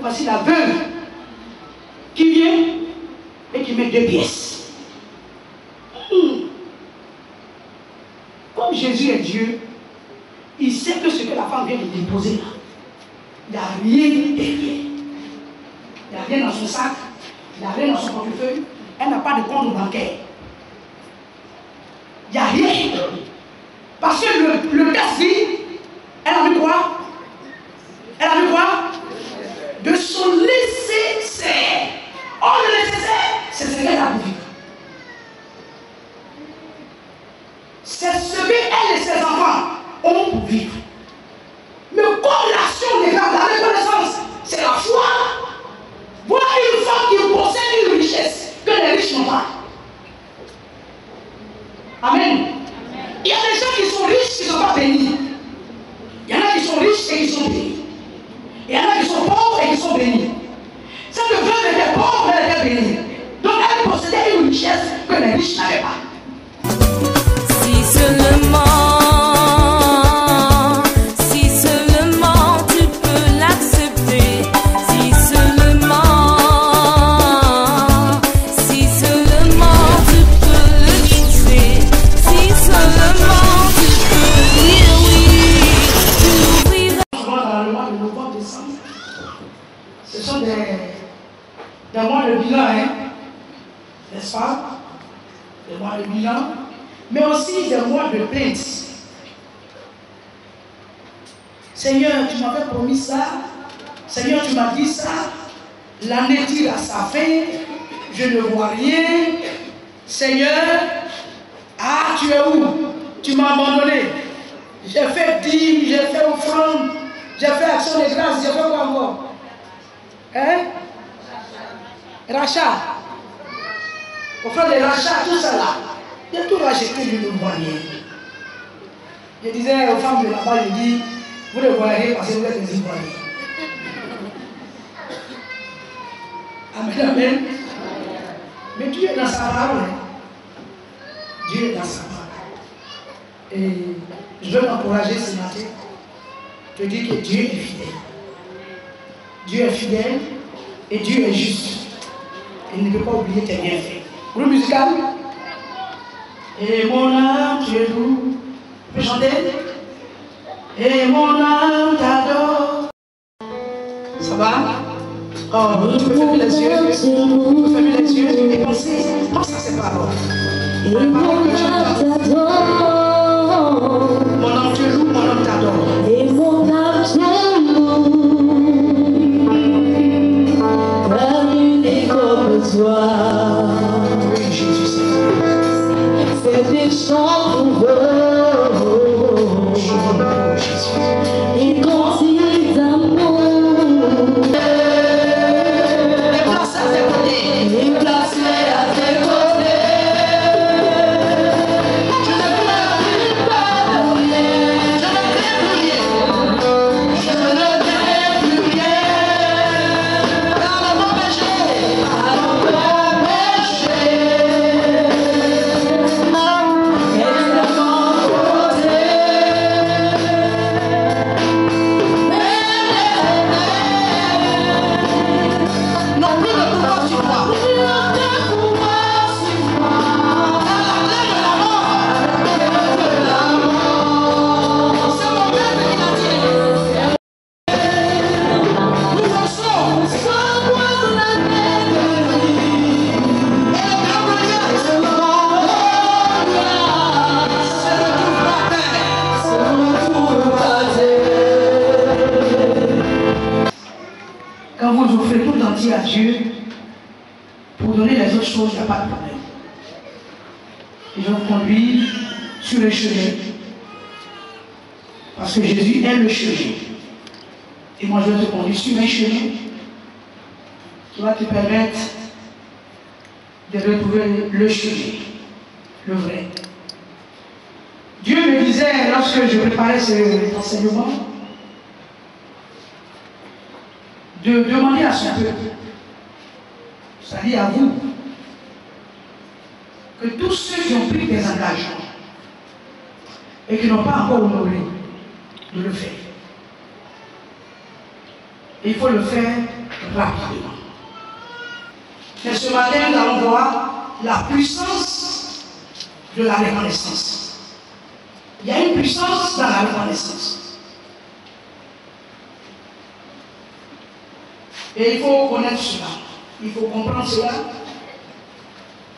voici la veuve qui vient et qui met 2 pièces. Comme Jésus est Dieu, il sait que ce que la femme vient de déposer là, il n'y a rien derrière. Il n'y a rien dans son sac, il n'y a rien dans son portefeuille, elle n'a pas de compte bancaire. Il n'y a rien. Parce que le texte dit, elle a vu quoi? Elle a vu quoi? De son nécessaire. Or, le nécessaire, c'est ce qu'elle a vu. C'est ce qu'elle et ses enfants ont pour vivre. Mais comme l'action des gens, la reconnaissance, c'est la foi. Voilà une femme qui possède une richesse que les riches n'ont pas. Amen. Il y a des gens qui sont riches qui ne sont pas bénis. Il y en a qui sont riches et qui sont bénis. Il y en a qui sont pauvres et qui sont bénis. Cette veuve était pauvre, elle était bénie. Donc elle possédait une richesse que les riches n'avaient pas. Si seulement tu peux l'accepter. Si seulement tu peux le toucher. Si seulement tu peux dire oui, tu ouvriras. Dans le mois de novembre, décembre, ce sont des mois de bilan, hein? N'est-ce pas? Des mois de bilan, mais aussi des mois de plainte. Seigneur, tu m'avais promis ça. Seigneur, tu m'as dit ça. L'année tire à sa fin. Je ne vois rien. Seigneur, tu es où? Tu m'as abandonné. J'ai fait dîme, j'ai fait offrande, j'ai fait action de grâce, j'ai fait quoi encore? Hein? Rachat. Offrande de rachat, tout ça là. J'ai tout racheté, je ne vois rien. Je disais aux femmes de là-bas, je dis, vous ne voyez rien parce que vous êtes des Ivoiriens. Amen, amen. Mais Dieu est dans sa parole. Dieu est dans sa parole. Et je veux m'encourager ce matin. Je dis que Dieu est fidèle. Dieu est fidèle et Dieu est juste. Il ne peut pas oublier tes bienfaits. Groupe musical. Et mon âme, tu es doux. Tu peux chanter? Et mon âme t'adore. Ça va? Oh, tu peux fermer les yeux. Tu peux fermer les yeux et penser. Pense à ces paroles. Les paroles que tu entends. Mon âme te loue, mon âme t'adore. Et mon âme te loue, comme une comme toi. Oui, Jésus, Seigneur. Fais des chants pour eux, et continue d'amour. Déplace à tes côtés. Déplace-les à tes côtés. Je ne crains plus parler. Je ne crains plus rien. Je ne crains plus rien. Par mon péché. Par ton péché, extrêmement côté. Non plus de pouvoir sur moi. C'est mon père qui l'a dit. Nous en sommes. Quand vous offrez tout entier à Dieu, pour donner les autres choses, il n'y a pas de problème. Et je vous conduis sur le chemin. Parce que Jésus est le chemin. Et moi, je vais te conduire sur un chemin qui va te permettre de retrouver le chemin, le vrai. Dieu me disait, lorsque je préparais cet enseignement, de demander à son peuple, c'est-à-dire à vous, que tous ceux qui ont pris des engagements et qui n'ont pas encore honoré, de le faire. Il faut le faire rapidement. Mais ce matin, nous allons voir la puissance de la reconnaissance. Il y a une puissance dans la reconnaissance. Et il faut connaître cela. Il faut comprendre cela.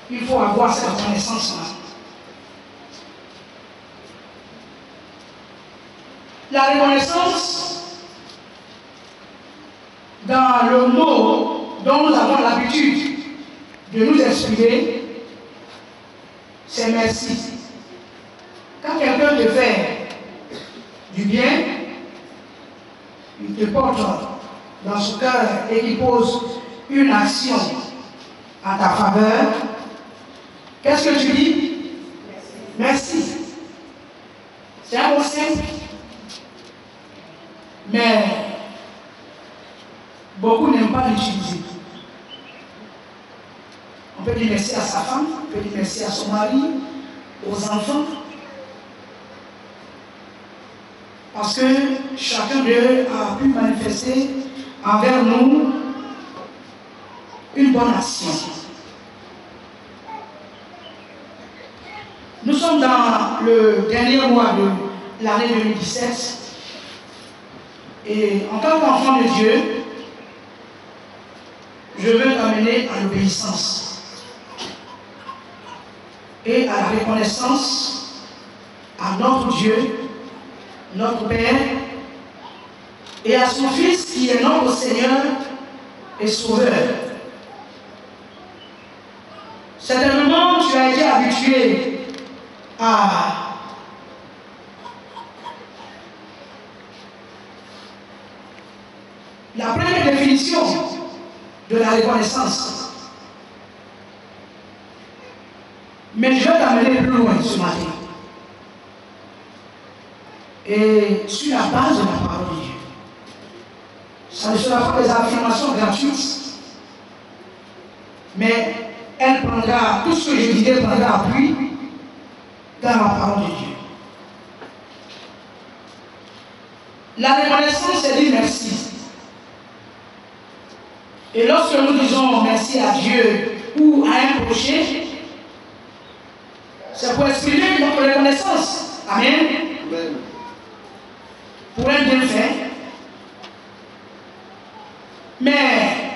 Il faut avoir cette reconnaissance-là. La reconnaissance, dans le mot dont nous avons l'habitude de nous exprimer, c'est merci. Quand quelqu'un te fait du bien, il te porte dans son cœur et qu'il pose une action à ta faveur, qu'est-ce que tu dis? Merci. C'est un mot simple. Mais beaucoup n'aiment pas l'utiliser. On peut dire merci à sa femme, on peut dire merci à son mari, aux enfants. Parce que chacun d'eux a pu manifester envers nous une bonne action. Nous sommes dans le dernier mois de l'année 2017. Et en tant qu'enfant de Dieu, je veux t'amener à l'obéissance et à la reconnaissance à notre Dieu, notre Père, et à son Fils qui est notre Seigneur et Sauveur. Certainement, tu as été habitué à la première définition de la reconnaissance. Mais je vais t'amener plus loin ce matin. Et sur la base de la parole de Dieu. Ça ne sera pas des affirmations gratuites, mais elle prendra, tout ce que je dirai prendra appui dans la parole de Dieu. La reconnaissance, c'est dire merci. Et lorsque nous disons merci à Dieu ou à un prochain, c'est pour exprimer notre reconnaissance. Amen. Amen. Pour un bienfait. Mais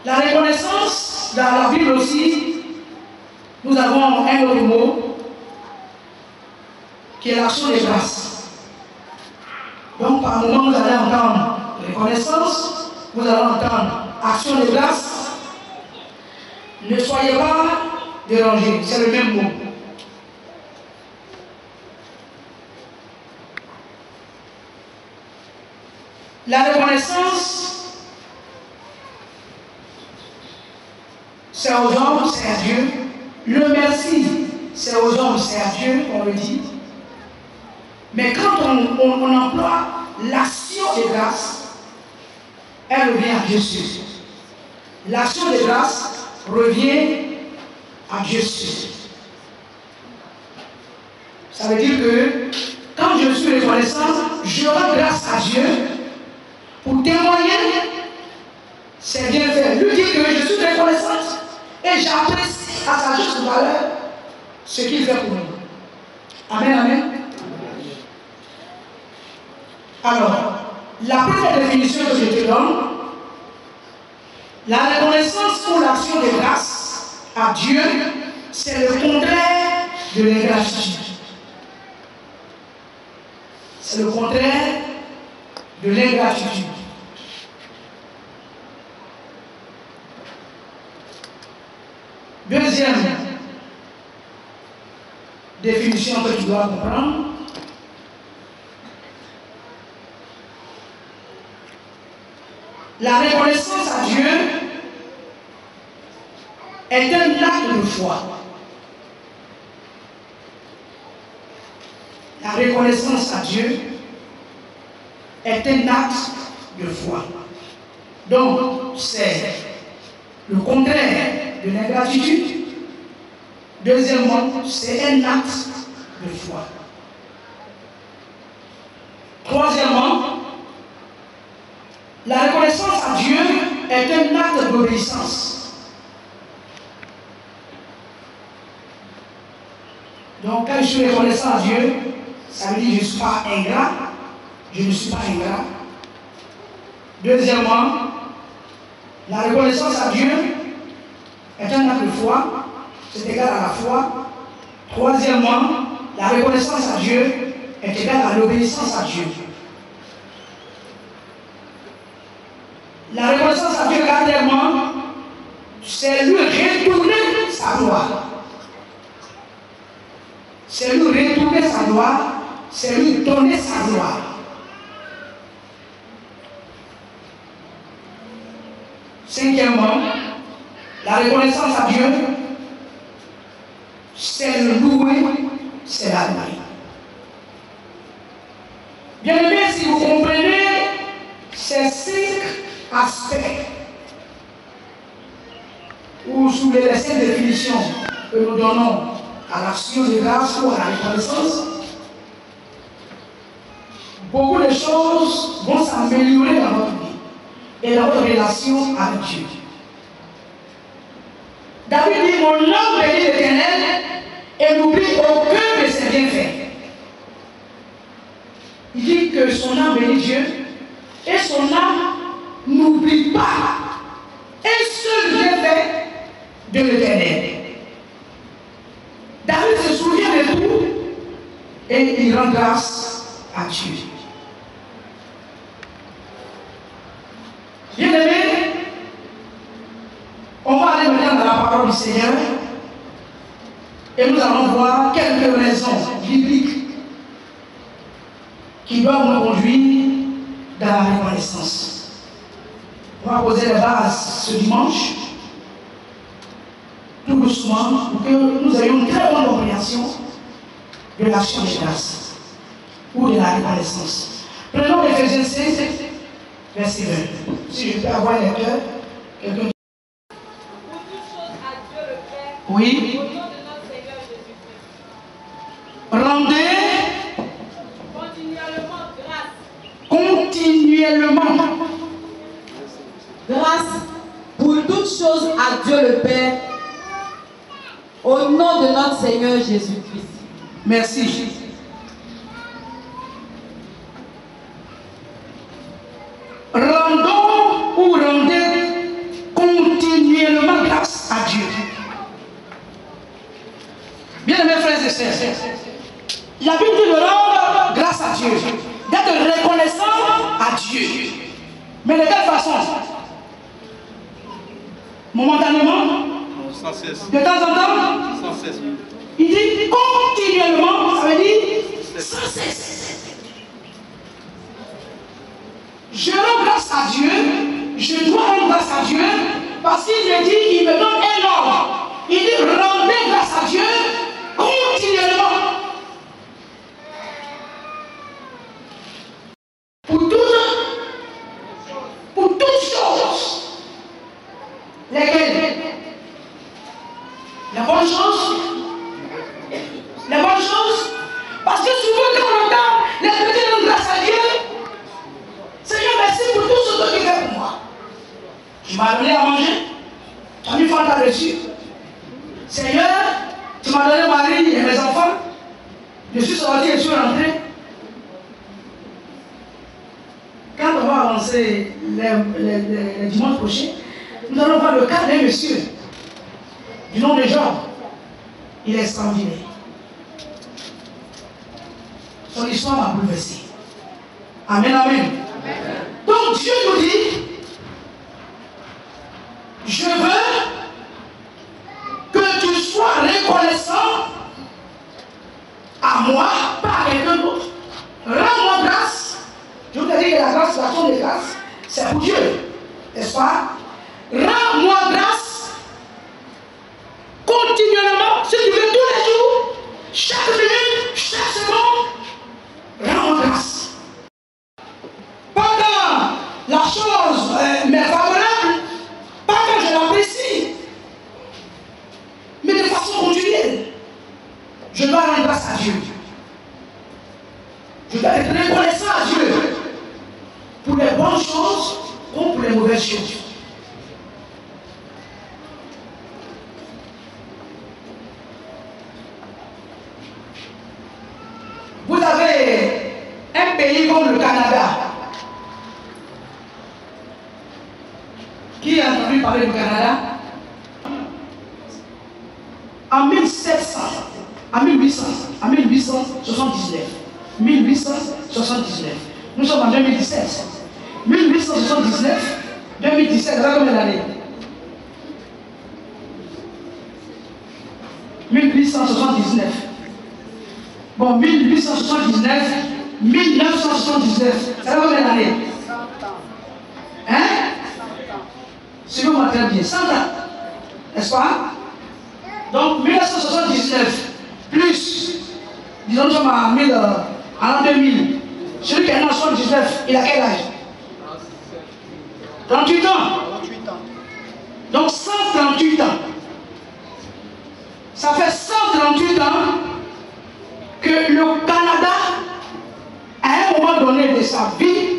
la reconnaissance, dans la Bible aussi, nous avons un autre mot qui est l'action de grâce. Donc, par moment, vous allez entendre reconnaissance, vous allez entendre action de grâce. Ne soyez pas dérangés, c'est le même mot. La reconnaissance, c'est aux hommes, c'est à Dieu. Le merci, c'est aux hommes, c'est à Dieu, on le dit. Mais quand on emploie l'action de grâce, elle revient à Dieu seul. L'action de grâce revient à Dieu seul. Ça veut dire que quand je suis reconnaissant, je rends grâce à Dieu pour témoigner ses bienfaits. Lui dire que je suis reconnaissant et j'apprécie à sa juste valeur ce qu'il fait pour nous. Amen, amen. Alors, la première définition que je te donne, la reconnaissance ou l'action de grâce à Dieu, c'est le contraire de l'ingratitude. C'est le contraire de l'ingratitude. Deuxième définition que tu dois comprendre, la reconnaissance à Dieu est un acte de foi. La reconnaissance à Dieu est un acte de foi. Donc, c'est le contraire de l'ingratitude. Deuxièmement, c'est un acte de foi. Troisièmement, La reconnaissance à Dieu est un acte d'obéissance. Donc quand je suis reconnaissant à Dieu, ça veut dire que je ne suis pas ingrat. Je ne suis pas ingrat. Deuxièmement, la reconnaissance à Dieu est un acte de foi. C'est égal à la foi. Troisièmement, la reconnaissance à Dieu est égale à l'obéissance à Dieu. La reconnaissance à Dieu, quatrièmement, c'est lui retourner sa gloire. C'est lui retourner sa gloire, c'est lui donner sa gloire. Cinquièmement, la reconnaissance à Dieu, c'est le louer, c'est l'adorer. Bien aimé, si vous comprenez ces 5 aspects, ou sous les 5 définitions que nous donnons à l'action de grâce ou à la reconnaissance, beaucoup de choses vont s'améliorer dans notre vie et dans votre relation avec Dieu. David dit, mon âme bénit l'Éternel et n'oublie aucun de ses bienfaits. Il dit que son âme bénit Dieu et son âme n'oublie pas un seul bienfait de l'Éternel. David se souvient de tout et il rend grâce à Dieu. Bien aimé, on va aller maintenant dans la parole du Seigneur et nous allons voir quelques raisons bibliques qui doivent nous conduire dans la reconnaissance. On va poser les bases ce dimanche, tout doucement, pour que nous ayons une très bonne compréhension de l'action de grâce ou de la reconnaissance. Prenons Éphésiens 6, verset 20. Si je peux avoir un lecteur, quelqu'un. Oui. Au nom de notre Seigneur Jésus-Christ. Rendez continuellement grâce pour toutes choses à Dieu le Père, au nom de notre Seigneur Jésus-Christ. Merci. Rendons ou rendez continuellement grâce à Dieu. Bien aimés frères et sœurs, la Bible dit de rendre grâce à Dieu, d'être reconnaissant à Dieu. Mais de quelle façon? Momentanément? Sans cesse. De temps en temps? Sans cesse. Il dit continuellement, ça veut dire sans cesse. Je rends grâce à Dieu, je dois rendre grâce à Dieu, parce qu'il me dit, il me donne un ordre. Il dit rendez grâce à Dieu continuellement. Pour toutes choses. Lesquelles? Les bonnes choses. Les bonnes choses. Parce que souvent quand on entend les chrétiens rendent grâce à Dieu, Seigneur, merci pour tout ce que tu fais pour moi. Tu m'as donné à manger, tu as mis Fanta dessus. Seigneur, tu m'as donné Marie et mes enfants. Je suis sorti et je suis rentré. Quand on va avancer les dimanches prochains, nous allons voir le cas d'un monsieur du nom de Job. Il est extraordinaire. Son histoire m'a bouleversé. Amen, amen. Donc Dieu nous dit, je veux que tu sois reconnaissant à moi, pas à quelqu'un d'autre. Rends-moi grâce. Je vous ai dit que la grâce, l'action de grâce, c'est pour Dieu. N'est-ce pas? Rends-moi grâce continuellement, si tu veux, tous les jours, chaque minute, chaque seconde. Rends-moi grâce. Pas quand la chose m'est favorable, pas quand je l'apprécie, mais de façon continuelle. Je dois rendre grâce à Dieu. Je dois être reconnaissant à Dieu pour les bonnes choses des mauvaises choses. Vous avez un pays comme le Canada. Qui a entendu parler du Canada? En 1879. Nous sommes en 2017. 1879, 2017, ça fait combien d'années? 1879. Bon, 1879, 1979, ça fait combien d'années? 100 ans. Hein? Suivez-moi très bien, 100 ans. N'est-ce pas? Donc 1979 plus, disons nous sommes en l'an 2000. Celui qui est né en 79, il a quel âge? 38 ans. Donc 138 ans. Ça fait 138 ans que le Canada, à un moment donné de sa vie,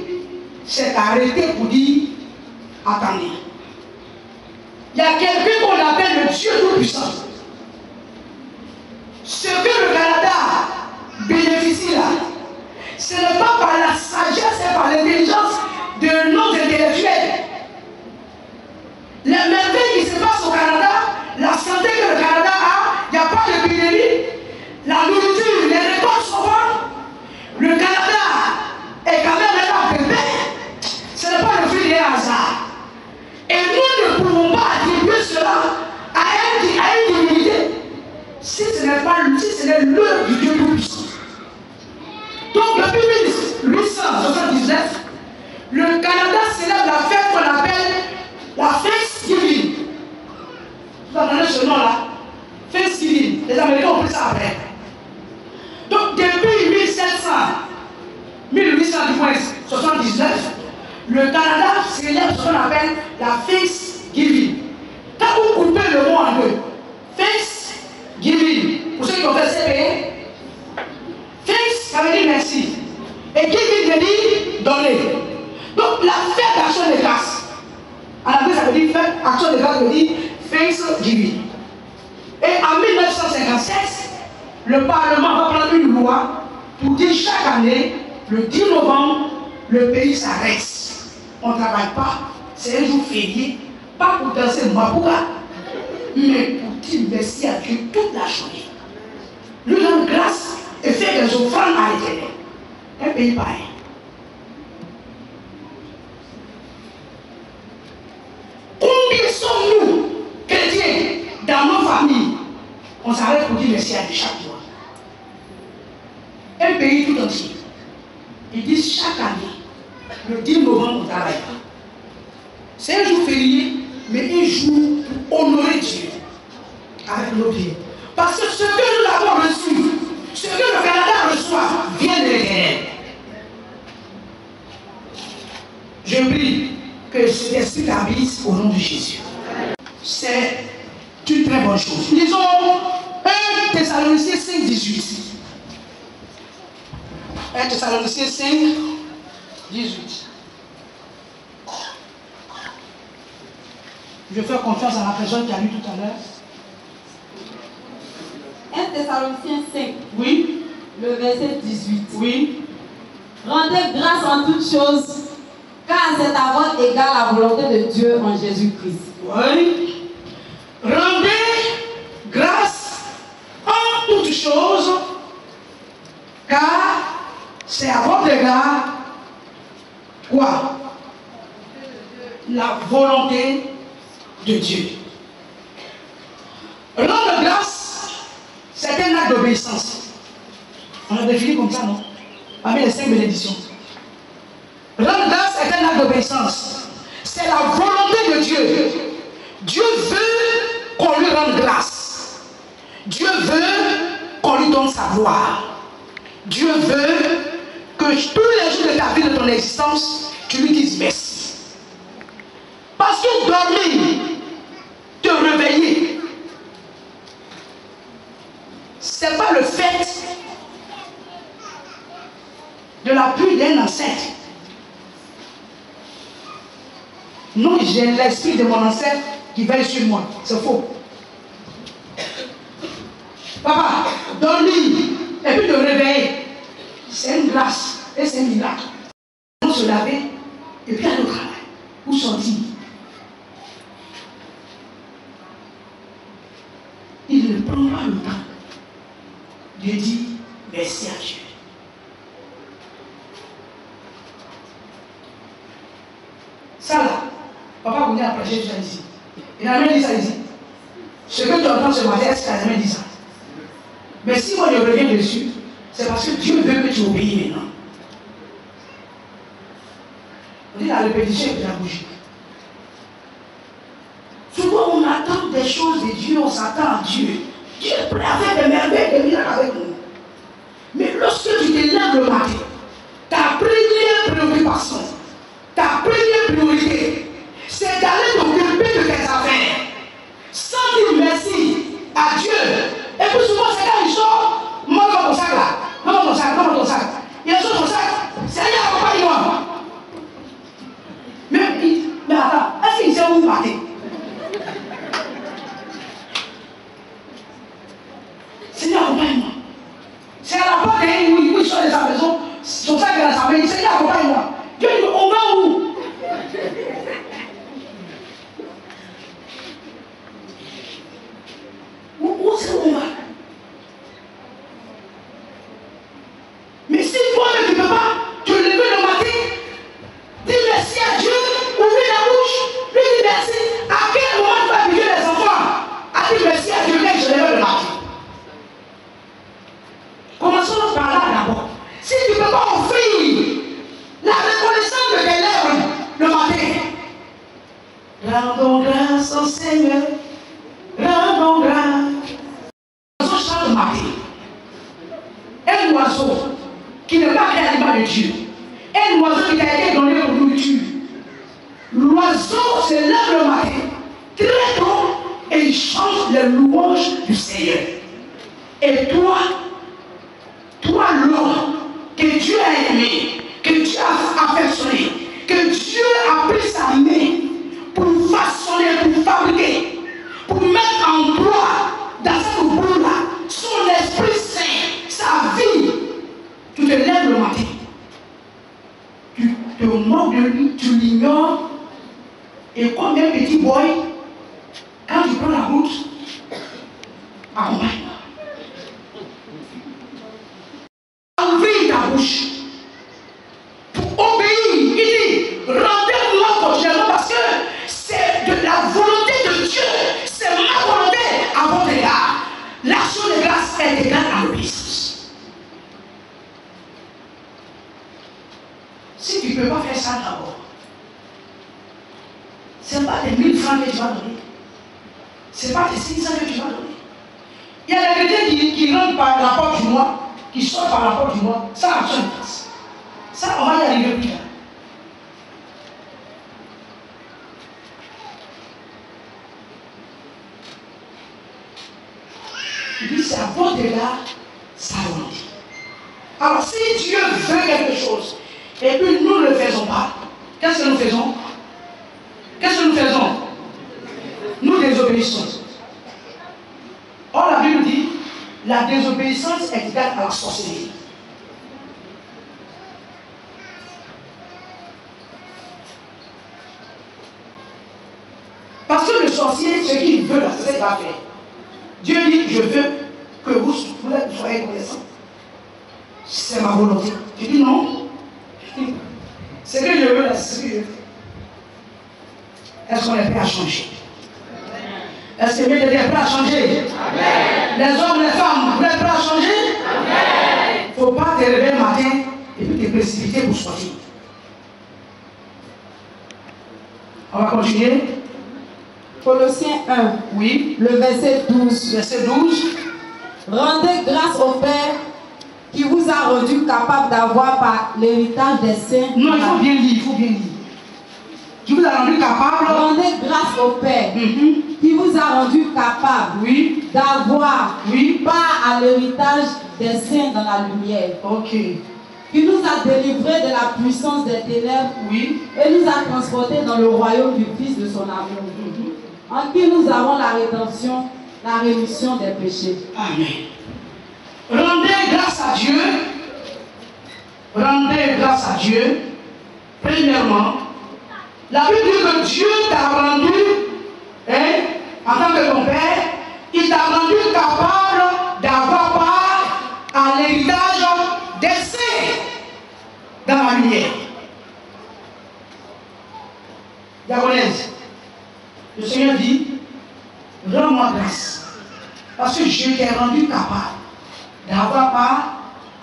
s'est arrêté pour dire attendez. Il y a quelqu'un qu'on appelle le Dieu Tout-Puissant. Ce que le Canada bénéficie là, ce n'est pas par la sagesse et par l'intelligence de nos intellectuels. Les merveilles qui se passent au Canada, la santé que le Canada a, il n'y a pas d'épidémie, la nourriture, les récoltes sont bonnes. Le Canada est quand même un bébé. Ce n'est pas le fruit d'un hasard. Et nous ne pouvons pas attribuer cela à une divinité si ce n'est pas lui, si ce n'est l'œuvre du Dieu Tout-Puissant. Donc depuis 1879, le Canada célèbre la fête qu'on appelle la Thanksgiving. Vous entendez ce nom-là? Thanksgiving. Les Américains ont pris ça après. Donc depuis 1879, le Canada célèbre ce qu'on appelle la Thanksgiving. Quand vous coupez le mot en deux, Thanksgiving, pour ceux qui ont fait CPE, Thanks, ça veut dire merci. Et giving veut dire donner. Donc la fête d'action de grâce. En anglais, ça veut dire fête action de grâce, veut dire Thanksgiving. Et en 1957, le Parlement va prendre une loi pour dire chaque année, le 10 novembre, le pays s'arrête. On ne travaille pas, c'est un jour férié, pas pour danser Mabouka, mais pour dire merci à Dieu toute la journée. Lui rendre grâce et faire des offrandes à l'Éternel. Un pays pareil. Combien sommes-nous, chrétiens, dans nos familles, on s'arrête pour dire merci à Dieu chaque jour. Un pays tout entier. Ils disent chaque année, le 10 novembre, on ne travaille pas. C'est un jour férié, mais un jour pour honorer Dieu avec nos pieds. Parce que ce que nous avons reçu, ce que le Canada reçoit, vient de l'Éternel. Je prie que cet esprit t'habite au nom de Jésus. C'est une très bonne chose. Lisons 1 Thessaloniciens 5, 18. 1 Thessaloniciens 5, 18. Je fais confiance à la personne qui a lu tout à l'heure. 1 Thessaloniciens 5. Oui. Le verset 18. Oui. Rendez grâce en toutes choses, car c'est à votre égard la volonté de Dieu en Jésus-Christ. Oui. Rendez grâce en toutes choses, car c'est à votre égard quoi? La volonté de Dieu. Rendre grâce, c'est un acte d'obéissance. On a défini comme ça, non? Parmi les 5 bénédictions. Rendre grâce est un acte d'obéissance. C'est la volonté de Dieu. Dieu veut qu'on lui rende grâce. Dieu veut qu'on lui donne sa gloire. Dieu veut que tous les jours de ta vie, de ton existence, tu lui dises merci. Parce que dormir, te réveiller, ce n'est pas le fait de la pluie d'un ancêtre. Non, j'ai l'esprit de mon ancêtre qui veille sur moi. C'est faux. Papa, donne-lui et puis te réveiller. C'est une grâce et c'est un miracle. On se laver et puis aller au travail. Ou sortir. Il ne prend pas le temps de dire merci à Dieu. Ça là, papa vous a prêché ça ici. Il n'a jamais dit ça ici. Ce que tu entends ce matin, est-ce qu'il n'a jamais dit ça? Mais si moi je reviens dessus, c'est parce que Dieu veut que tu obéis maintenant. On dit la répétition est pédagogique. Souvent on attend des choses de Dieu, on s'attend à Dieu. Dieu est prêt à faire des merveilles, des miracles avec nous. Mais lorsque tu te lèves le matin, ta première préoccupation, ta première priorité, c'est d'aller t'occuper de tes affaires. Sans dire merci à Dieu. Et puis souvent, c'est quand il sort, moi, dans ton sac là, dans ton sac, dans ton sac. Il sort ton sac, Seigneur, accompagne-moi. Mais attends, est-ce qu'il sait où partir? Seigneur, accompagne-moi. C'est à la porte où il sort de sa maison, son sac est dans sa main, il dit Seigneur, accompagne-moi. Dieu dit, on va où? Où c'est où on va? Mais si toi-même tu ne peux pas te lever le matin, dis merci à Dieu, ouvrir la bouche, lui dis merci. À quel moment tu vas habituer les enfants à dire merci à Dieu quand ils se lèvent le matin? Commençons par là d'abord. Si tu ne peux pas offrir la reconnaissance de tes lèvres le matin, rendons grâce au Seigneur, rendons grâce. L'oiseau chante le matin. Un oiseau qui n'est pas créé à l'image de Dieu. Un oiseau qui t'a été donné pour nourriture. L'oiseau se lève le matin, très tôt, et il chante les louanges du Seigneur. Et toi, l'homme que Dieu a aimé, que Dieu a affectionné, que Dieu a pris sa main pour façonner, pour fabriquer, pour mettre en toi dans cette boule-là son Esprit Saint, sa vie. Tu te lèves le matin, tu te moques de lui, tu l'ignores, et comme un petit boy, quand tu prends la route, accompagne-moi. Ouvrir ta bouche pour obéir. Il dit rendez-moi continuellement parce que c'est de la volonté de Dieu, c'est ma volonté à votre égard. L'action de grâce est égale à l'obéissance. Si tu ne peux pas faire ça d'abord, ce n'est pas des 1000 francs que tu vas donner, ce n'est pas des 600 que tu vas donner. Il y a des chrétiens qui rentrent par la porte du mois, qui sortent par la porte du mois, ça a besoin de grâce. Ça, on va y arriver plus tard. Il dit, c'est à votre égard sa volonté. Alors, si Dieu veut quelque chose, et puis nous ne le faisons pas, qu'est-ce que nous faisons? Qu'est-ce que nous faisons? Nous désobéissons. Or, la Bible dit, la désobéissance est égale à la sorcellerie. Parce que le sorcier, ce qu'il veut, c'est ce qu'il va faire. Dieu dit, je veux que vous soyez connaissants. C'est ma volonté. Tu dis non. Ce que je veux, c'est ce que je veux. Est-ce qu'on est prêt à changer? Est-ce que Dieu est prêt à changer? Amen. Les hommes, les femmes, vous êtes prêts à changer? Il ne faut pas te réveiller le matin et puis te précipiter pour sortir. On va continuer. Colossiens 1. Oui. Le verset 12. Verset 12. Rendez grâce au Père qui vous a rendu capable d'avoir par l'héritage des saints. Non, il faut bien lire, il faut bien lire. Qui vous a rendu capable. Rendez grâce au Père qui vous a rendu capable d'avoir part à l'héritage des saints dans la lumière. Ok. qui nous a délivrés de la puissance des ténèbres, Oui. et nous a transportés dans le royaume du Fils de son amour, en qui nous avons la rédemption, la rémission des péchés. Amen. Rendez grâce à Dieu. Rendez grâce à Dieu. Premièrement, la Bible dit que Dieu t'a rendu, en tant que ton Père, il t'a rendu capable d'avoir part à l'héritage des saints dans la lumière. Diagonèse, le Seigneur dit, rends-moi grâce, parce que je t'ai rendu capable d'avoir part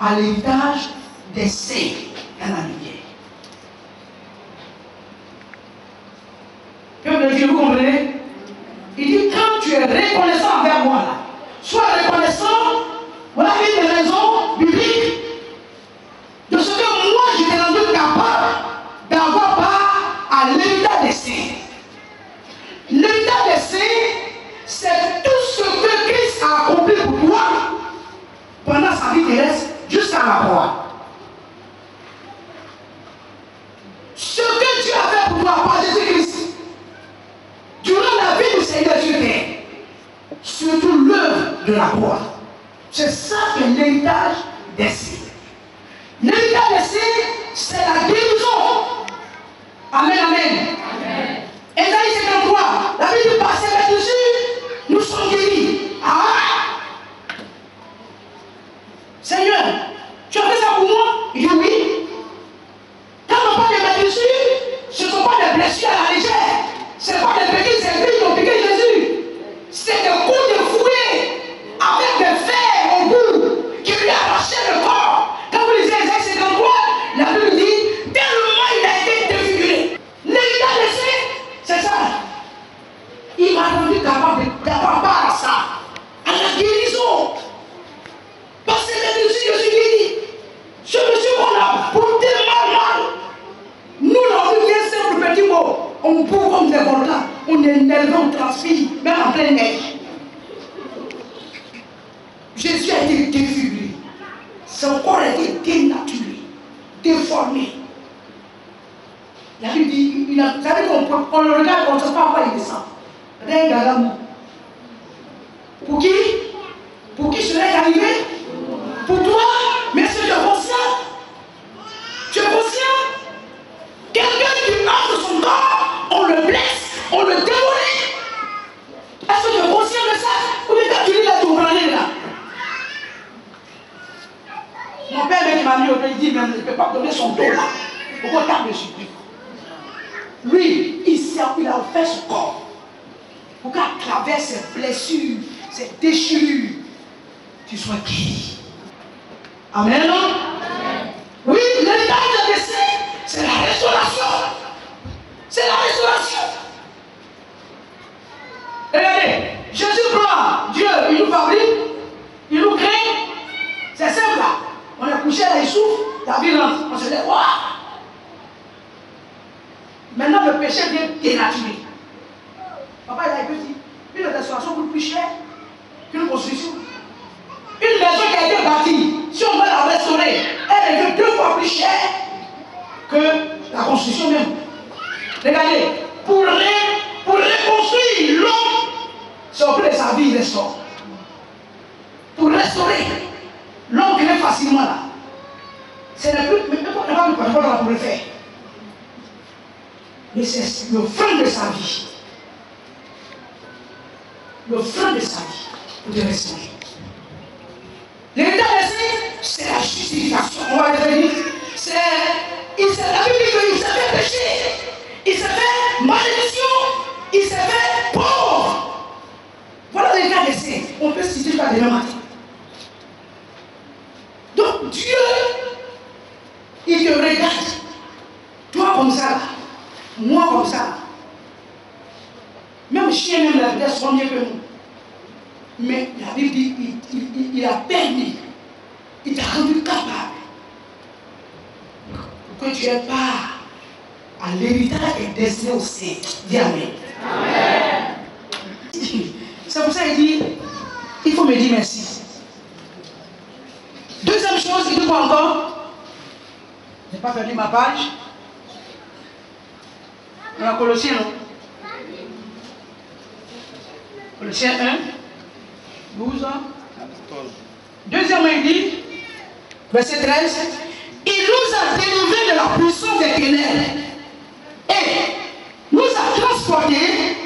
à l'héritage des saints dans la lumière. Que vous comprenez? Il dit, quand tu es reconnaissant envers moi, là, sois reconnaissant, voilà une des raisons bibliques de ce que moi je t'ai rendu capable d'avoir part à l'héritage des saints. L'héritage des saints, c'est tout ce que Christ a accompli pour toi pendant sa vie terrestre jusqu'à la croix. Ce que Dieu a fait pour toi par Jésus-Christ durant la vie du Seigneur sur terre, surtout l'œuvre de la croix. C'est ça que l'héritage des saints. L'héritage des saints, c'est la guérison. Amen, amen. Ésaïe 53, la Bible dit, par ses blessures, nous sommes guéris. Ah! Seigneur, tu as fait ça pour moi? Il dit oui. Quand on parle de mes blessures, ce ne sont pas des blessures à la légère. Ce n'est pas des petits services qui ont piqué Jésus. C'est des coups de fouet avec des fers au bout qui lui arrachaient le corps. Quand vous lisez Ésaïe 53, la Bible dit tellement il a été défiguré. L'héritage des saints, c'est ça. Il m'a rendu capable d'avoir part à ça, à la guérison. Parce que les blessures, je suis guéri. Ce monsieur qu'on a porté mal. Nous, là, on vient simple petit mot. On court comme des volcans, on est énervé, on transpire, même en pleine neige. Jésus a été défiguré. Son corps a été dénaturé, déformé. La Bible dit, vous savez qu'on le regarde, on ne sait pas pourquoi il descend. Rien d'amour. Pour qui? Pour qui cela est arrivé? Pour toi? Mais est-ce que tu es conscient? Tu es conscient? Quelqu'un qui entre son corps, on le blesse, on le démolit. Est-ce que tu es conscient de ça? Ou bien quand tu lis là, tu comprends là? Mon père m'a mis au pays, il dit, mais il ne peut pas donner son dos là. Pourquoi tape dessus? Lui, il a offert son corps. Pour qu'à travers ses blessures, ses déchirures, tu sois guéri. Amen. Oui, l'héritage des saints, c'est la restauration. C'est la restauration. Regardez, Jésus prend Dieu, il nous fabrique, il nous crée. C'est simple là. On est couché là, il souffle, la vie rentre. On se dit, waouh! Maintenant le péché vient dénaturer. Papa il a dit, une restauration coûte plus cher qu'une construction. Une maison qui a été bâtie, si on veut la restaurer, elle est 2 fois plus chère que la construction même. Regardez, pour reconstruire l'homme, c'est auprès de sa vie, il restaure. Pour restaurer l'homme qui est facilement là, c'est le plus, mais on n'a pas pour le faire. Mais c'est le frein de sa vie. Le frein de sa vie pour te restaurer. L'héritage des saints, c'est la justification. On va revenir. C'est la Bible dit qu'il s'est fait pécher, il s'est fait malédiction, il s'est fait pauvre. Voilà l'héritage des saints. On peut citer jusqu'à demain matin. Donc Dieu, il te regarde. Toi comme ça, moi comme ça. Même chien, même la vitesse sont mieux que nous. Mais la Bible dit, il a permis, il t'a rendu capable pour que tu aies part à l'héritage et destiné au saint. Dis Amen. C'est pour ça qu'il dit, il faut me dire merci. Deuxième chose, il dit quoi encore? n'ai pas perdu ma page. On a Colossiens, non? Colossiens 1, 12. Deuxièmement, il dit, verset 13, il nous a délivrés de la puissance des ténèbres et nous a transportés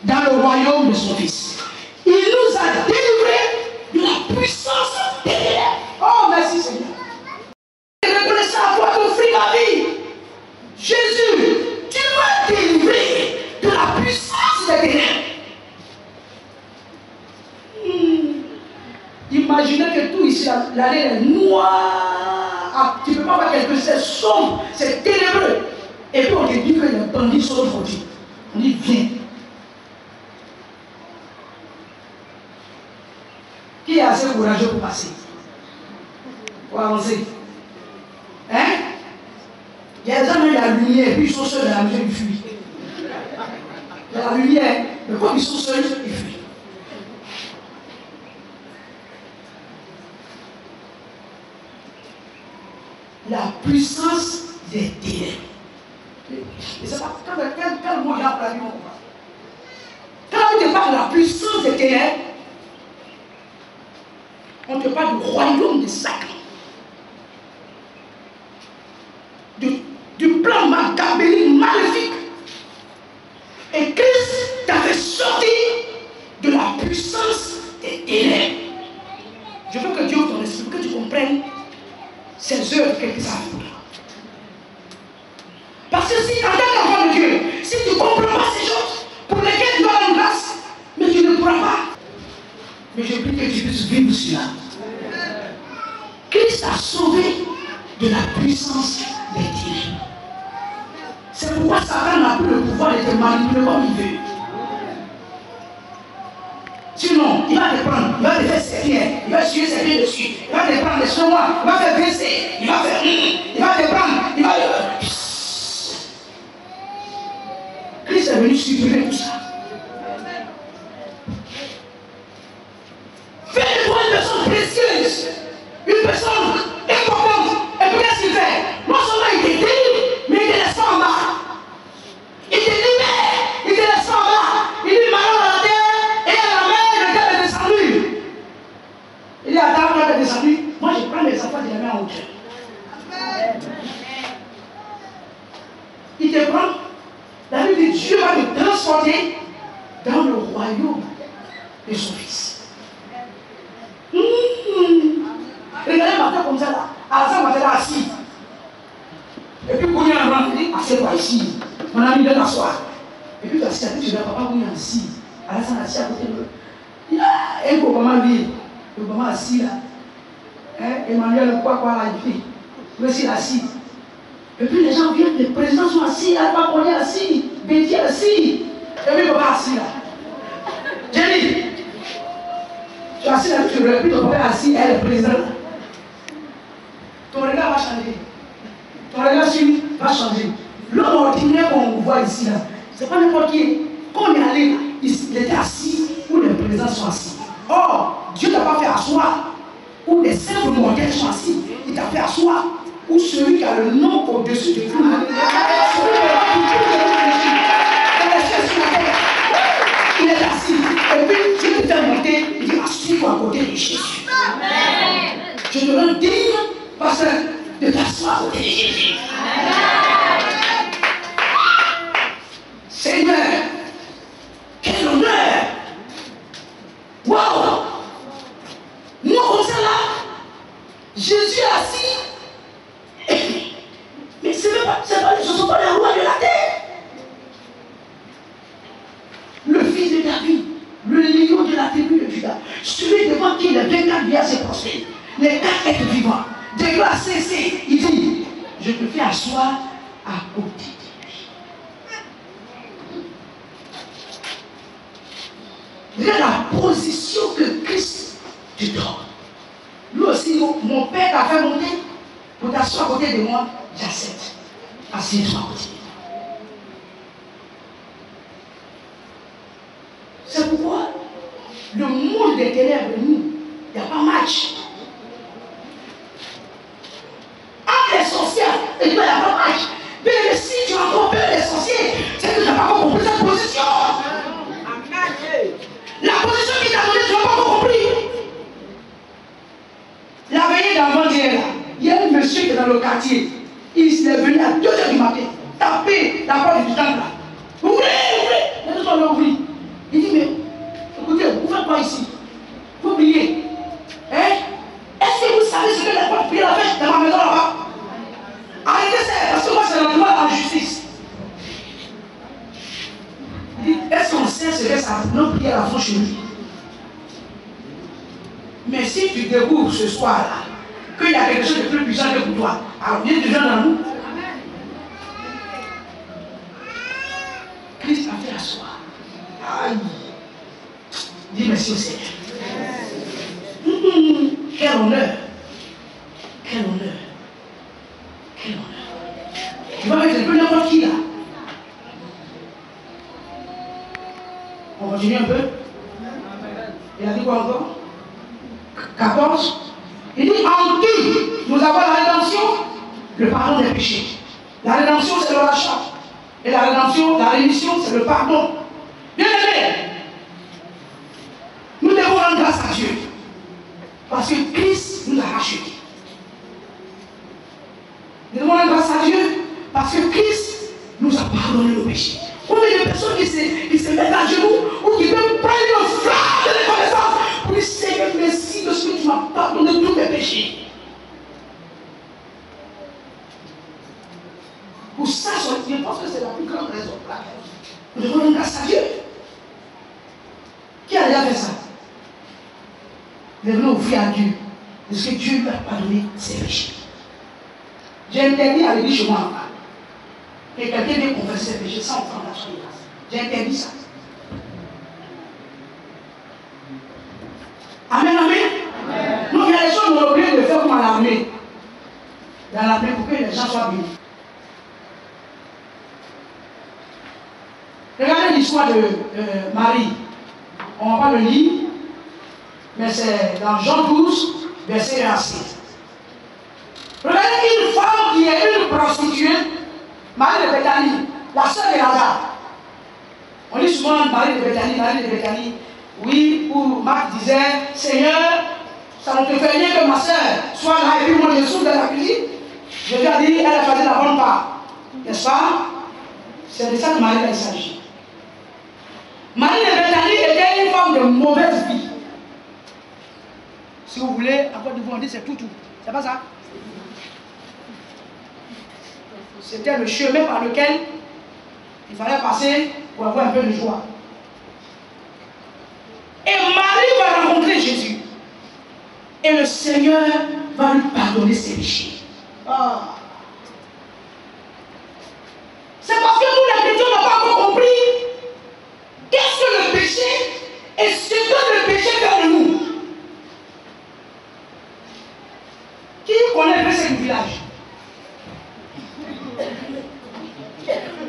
dans le royaume de son Fils. Il nous a délivrés de la puissance des ténèbres. Oh, merci Seigneur. Reconnaissez à toi d'offrir ma vie. Jésus, tu m'as délivré de la puissance des ténèbres. Imaginez que tout ici, l'année est noire. Ah, tu ne peux pas voir quelque chose, c'est sombre, c'est ténébreux. Et puis on te dit que les bandits sont aujourd'hui. On dit viens. Qui est assez courageux pour passer? Pour avancer? Hein? Il y a des gens, il y a la lumière, et puis ils sont seuls dans la maison, ils fuient. Il y a la lumière, mais comme ils sont seuls, ils fuient. La puissance des ténèbres. Et c'est pas quel mot il y a pour la vie, on comprend. Quand on te parle de la puissance des ténèbres, on te parle du royaume des sacrés. Du plan machiavélique maléfique. Et Christ t'avait sorti de la puissance des ténèbres. Je veux que Dieu t'en explique, que tu comprennes ces œuvres quelque chose pour toi. Parce que si, en tant qu'enfant de Dieu, si tu ne comprends pas ces choses pour lesquelles tu as une grâce, mais tu ne pourras pas. Mais je prie que tu puisses vivre cela. Christ a sauvé de la puissance des ténèbres. C'est pourquoi Satan n'a plus le pouvoir de te manipuler comme il veut. Sinon, il va te prendre, il va te faire servir, il va suivre ses pieds dessus, il va te prendre les cheveux, il va te baisser, il va faire, il va te prendre, il va te... Christ est venu supprimer tout ça. Fais-toi une personne précieuse, une personne importante. Et puis qu'est-ce qu'il fait? Non seulement il te délivre, mais il te laisse pas en bas. Il te libère, il te laisse pas en bas. Il dit malheur à la terre et à la mer, le terre est descendu. Il dit à la terre est descendu. Moi je prends les enfants, je les mets en hauteur. Il te prend. La Bible dit Dieu va te transporter dans le royaume de son Fils. Regardez ma tête comme ça là. À ça, ma tête là assis. Et puis, quand il y a un grand, il dit assieds-toi ici. Mon ami, viens t'asseoir. Et puis, tu assis à côté, tu dis papa, où il est assis. À la salle, assis à côté de lui. Il y a un Obama vie. Obama assis là. Emmanuel, quoi, là, il fait. Lui aussi, assis. Et puis, les gens viennent, les présidents sont assis, Alpha Condé est assis, Bédier assis. Et puis, papa assis là. Jenny, tu es assis là, tu regardes, puis ton papa est assis, elle est président. Ton regard va changer. Ton regard va changer. L'homme ordinaire qu'on voit ici, là, c'est pas n'importe qui. Quand on est allé là, il était assis où les présidents sont assis. Or, Dieu ne t'a pas fait asseoir où les simples mortels sont assis. Il t'a fait asseoir où celui qui a le nom au-dessus de tout le monde. Il est assis. Et puis, Dieu te fait monter, il dit assieds-toi à côté de Jésus. Amen. Je te rends digne, pasteur, de t'asseoir à côté de Jésus. Seigneur, quel honneur! Waouh! Moi, comme ça là, Jésus est assis. Mais ce ne sont pas les rois de la terre. Le fils de David, le lion de la tribu de Juda, celui devant qui les 24 biens se prospèrent, les 4 êtres vivants, de gloire cessée, il dit, je te fais asseoir à côté de lui. Regarde la position que Christ te donne. Lui aussi, mon père t'a fait monter pour t'asseoir à côté de moi, j'accepte. Assieds-toi à côté. C'est pourquoi le monde des ténèbres, nous, il n'y a pas match. Entre les sorcières Et toi, il n'y a pas d'âge. Mais si tu as encore peur des sorciers, c'est que tu n'as pas encore compris cette position. La position qu'il t'a donnée, tu n'as pas encore compris. La veillée d'avant-hier, là, il y a un monsieur qui est dans le quartier. Il s'est venu à 2h du matin, taper la porte du temple là. Ouvrez, ouvrez. Les deux sont ouvrir. Il dit, mais écoutez, vous faites quoi ici? Vous priez. Hein? Est-ce que vous savez ce que les portes prières la fête dans ma maison là-bas? Arrêtez ça, parce que moi c'est le droit en justice. Il dit, est-ce qu'on sait ce que ça nos prières la font chez lui? Mais si tu découvres ce soir-là qu'il y a quelque chose de plus puissant que pour toi, alors viens te joindre dans nous. Christ a fait asseoir. Aïe. Dis merci au Seigneur. Quel honneur. Quel honneur. Quel honneur. Tu vas mettre un peu n'importe qui là. On continue un peu. Il a dit quoi encore? 14. Il dit en qui nous avons la rédemption, le pardon des péchés. La rédemption, c'est le rachat. Et la rédemption, la rémission, c'est le pardon. Bien aimé, nous devons rendre grâce à Dieu. Parce que Christ nous a rachetés. Nous devons rendre grâce à Dieu parce que Christ nous a pardonné nos péchés. Combien de personnes qui se mettent à genoux ou qui peuvent prendre une flamme de reconnaissance pour dire Seigneur, merci de ce que tu m'as pardonné tous mes péchés. Pour ça, je pense que c'est la plus grande raison pour laquelle nous devons rendre grâce à Dieu. Qui a déjà fait ça? Nous devons offrir à Dieu de ce que Dieu lui a pardonné ses péchés. J'ai interdit à l'église chez moi là-bas. Et quelqu'un vient confesser ses péchés sans offrande à son grâce. J'ai interdit ça. Amen, amen. Donc il y a des choses qu'on a oublié de faire comme à l'armée. Dans l'armée pour que les gens soient bénis. Regardez l'histoire de Marie. On ne va pas le lire, mais c'est dans Jean 12, verset 1 à 6. Regardez une femme qui est une prostituée, Marie de Béthanie, la sœur de Lazare. On dit souvent Marie de Béthanie, Marie de Béthanie. Oui, où Marc disait, Seigneur, ça ne te fait rien que ma sœur soit là et puis moi je souffre dans la cuisine. Je lui ai dit, elle a choisi la bonne part. N'est-ce pas? C'est de ça que Marie il s'agit. Marie de Béthanie était une femme de mauvaise vie. Si vous voulez, à Côte d'Ivoire, on dit c'est tout. C'est pas ça? C'était le chemin par lequel il fallait passer pour avoir un peu de joie. Et Marie va rencontrer Jésus. Et le Seigneur va lui pardonner ses péchés. Ah. C'est parce que nous, les chrétiens, n'avons pas encore compris qu'est-ce que le péché et ce que le péché fait de nous. Qui connaît le péché du village?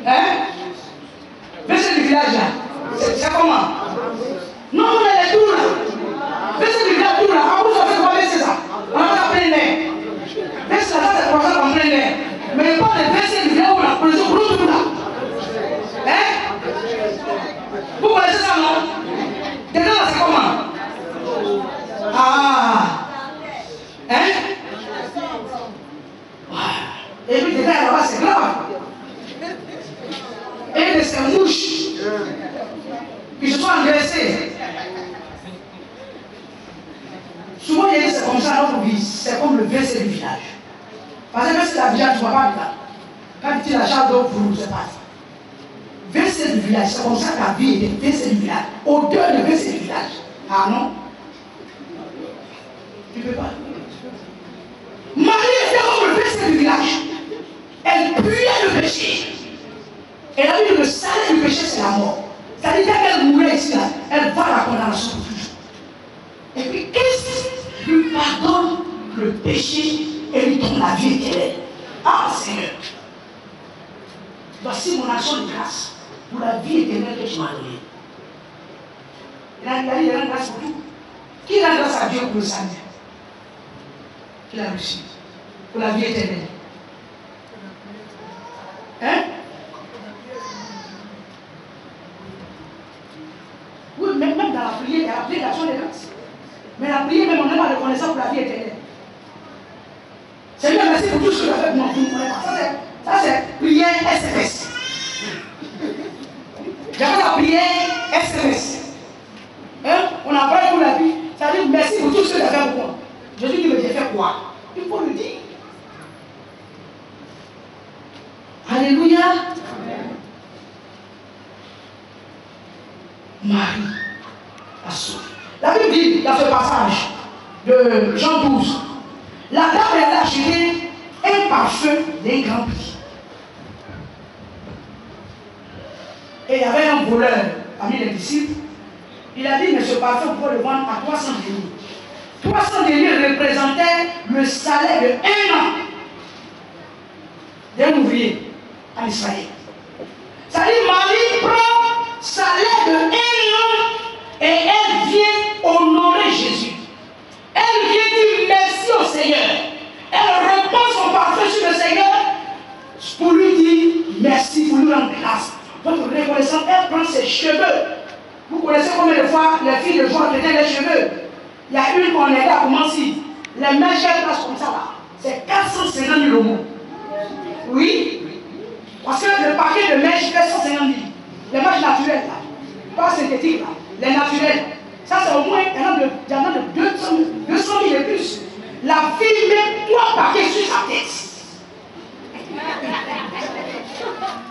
Hein? Péché du village là. C'est comment? Non, on a les tours là. Péché du village tour là. À vous, ça fait quoi baisser ça? On a pas plein d'air. Baisser ça, c'est pour ça qu'on plein d'air. Mais pas de baisser du village où on a pris sur tout là. Hein? Vous connaissez ça, non? Dedans là, c'est comment? Ah! Hein? Et puis dedans là-bas, c'est grave. Et de ces mouches qui se sont engraissées. Souvent, il y a c'est comme ça dans notre vie. C'est comme le verset du village. Parce que verset du village, tu ne vois pas dedans. Quand tu la charge d'eau, vous ne sais pas. Verset du village, c'est comme ça que la vie est verset du village. Au-delà de verset du village. Ah non? Tu ne peux pas. Marie était comme le verset du village. Elle puyait le péché. Et la Bible, le salaire du péché, c'est la mort. C'est-à-dire qu'elle mourait ici, là, elle va à la condamnation pour toujours. Et puis, Christ lui pardonne le péché et lui donne la vie éternelle. Ah, Seigneur, voici mon action de grâce pour la vie éternelle que tu m'as donnée. Il rend grâce pour tout. Qui rend grâce à Dieu pour le salut? Qui l'a reçu? Pour la vie éternelle. Ça c'est prière SMS. J'avais la prière SMS. Hein? On a parlé pour la vie. Ça dit merci pour tout ce que tu as fait pour moi. Jésus dit mais j'ai fait quoi? Il faut le dire. Alléluia. Amen. Marie a sauvé. La Bible dit dans ce passage de Jean 12, la dame elle a acheté un parfum d'un grand prix. Et il y avait un voleur parmi les disciples. Il a dit mais ce parfum on peut le vendre à 300 deniers. 300 deniers représentaient le salaire de 1 an d'un ouvrier en Israël. Ça dit Marie prend salaire de 1 an et elle vient honorer Jésus. Elle vient dire merci au Seigneur. Elle reprend son parfum sur le Seigneur pour lui dire merci, pour lui rendre grâce. Votre reconnaissance, elle prend ses cheveux. Vous connaissez combien de fois les filles de joie traitaient les cheveux? Il y a une qu'on aidait à commencer. Les mèches, elles passent comme ça là. C'est 450 000 euros. Oui. Parce que le paquet de mèches fait 150 000. Les mèches naturelles là. Pas synthétiques là. Les naturelles. Ça c'est au moins il y en a de 200 000 et plus. La fille met 3 paquets sur sa tête.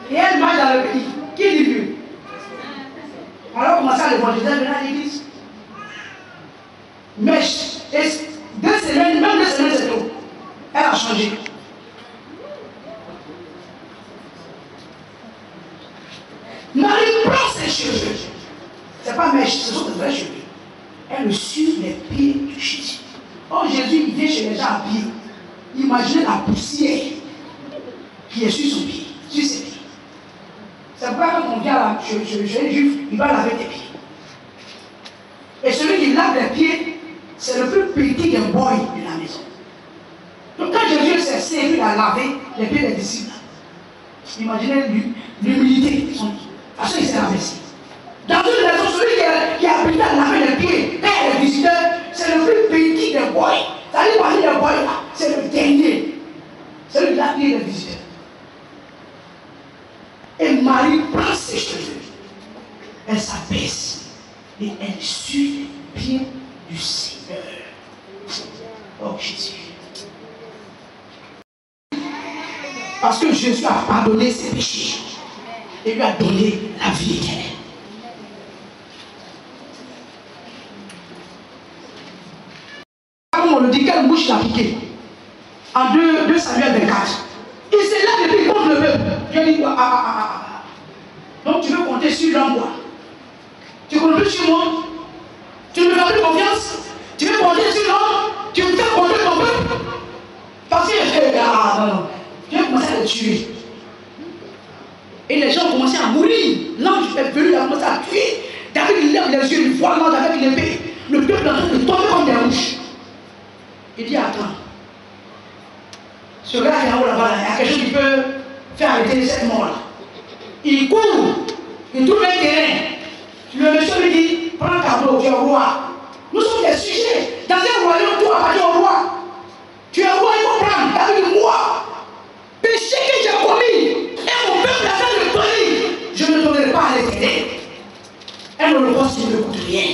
Et elle marche dans le pays. Qui dit mieux? Alors commencer à l'évangéliser, venir à l'église. Mèche. Et 2 semaines, même 2 semaines c'est tout. Elle a changé. Marie prend ses cheveux. C'est pas mèche, ce sont de vrais cheveux. Elle suit les pieds de Jésus. Oh Jésus, il vient chez les gens à pied. Imaginez la poussière qui est sur son pied, sur ses pieds. C'est pourquoi quand on vient là, chez les juifs, il va laver tes pieds. Et celui qui lave les pieds, c'est le plus petit des boys de la maison. Donc quand Jésus s'est servi à laver les pieds des disciples, imaginez l'humilité de son vie. Parce qu'il s'est lavé ici. Dans une maison, celui qui a habité à laver les pieds, quand il est visiteur, c'est le plus petit des boys. Ça dit parmi les boys là, c'est le dernier. Celui qui lave les visiteurs. Et Marie prend ses cheveux. Elle s'abaisse et elle suit les pieds du Seigneur. Oh Jésus. Parce que Jésus a pardonné ses péchés et lui a donné la vie éternelle. Comme on le dit, quelle bouche l'a piqué? En 2 Samuel 24. Il s'est là depuis contre le peuple. Dieu dit quoi? Donc tu veux compter sur l'homme quoi? Tu comptes plus sur moi? Tu ne me fais plus confiance? Tu veux compter sur l'homme? Tu me fais compter ton peuple? Parce que non. Dieu commençait à le tuer. Et les gens commençaient à mourir. L'ange est venu, il a commencé à tuer. David il lève les yeux, il voit l'ange avec l'épée. Le peuple est en train de tomber comme des mouches. Il dit attends. Ce gars qui est en haut là-bas, il y a quelque chose qui peut faire arrêter cette mort-là. Il court, il trouve un terrain. Le monsieur lui dit, prends un tableau, tu es roi. Nous sommes des sujets. Dans un royaume, tout appartient au roi. Tu es roi, il faut prendre. David dit, moi, péché que j'ai commis, et mon peuple a fait le colis, je ne donnerai pas à l'Éternel. Un holocauste qui ne coûte rien.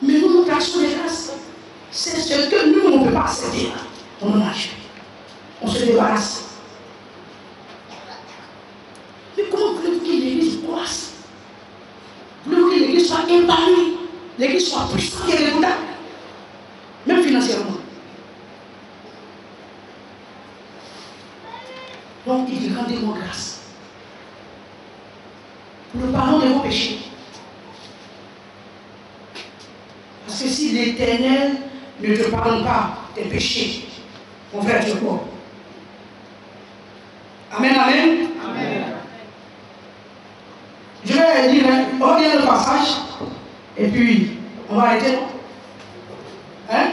Mais nous, notre action de grâce, c'est ce que nous, on ne peut pas accepter. On en a tué. On se débarrasse. Mais comment voulez-vous que l'Église croisse? Voulez-vous que l'Église soit épanouie? L'Église soit puissante et redoutable? Même financièrement. Donc, il dit rendez-moi grâce. Nous parlons de vos péchés. Parce que si l'Éternel ne te pardonne pas tes péchés, mon frère, tu es mort. Amen, amen. Amen. Je vais lire, on va lire le passage, et puis on va arrêter. Hein?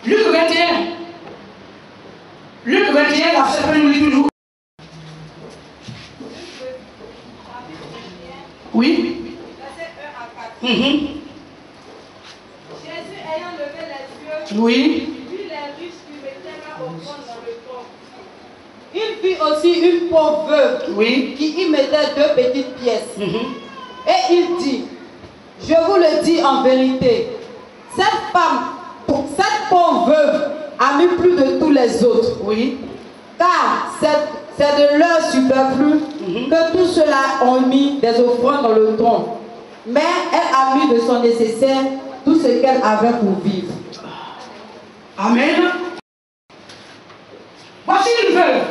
Luc 21. Luc 21, la serpent nous lit toujours. Oui. Verset 1 à 4. Jésus ayant levé les yeux, Oui. vit les riches qui mettaient leur offrande dans le trône. Il vit aussi une pauvre veuve Oui. qui y mettait 2 petites pièces. Et il dit, je vous le dis en vérité, cette pauvre veuve a mis plus de tous les autres. Oui. Car c'est de leur superflu que tous ceux-là ont mis des offrandes dans le trône. Mais elle a mis de son nécessaire tout ce qu'elle avait pour vivre. Amen. Voici une veuve.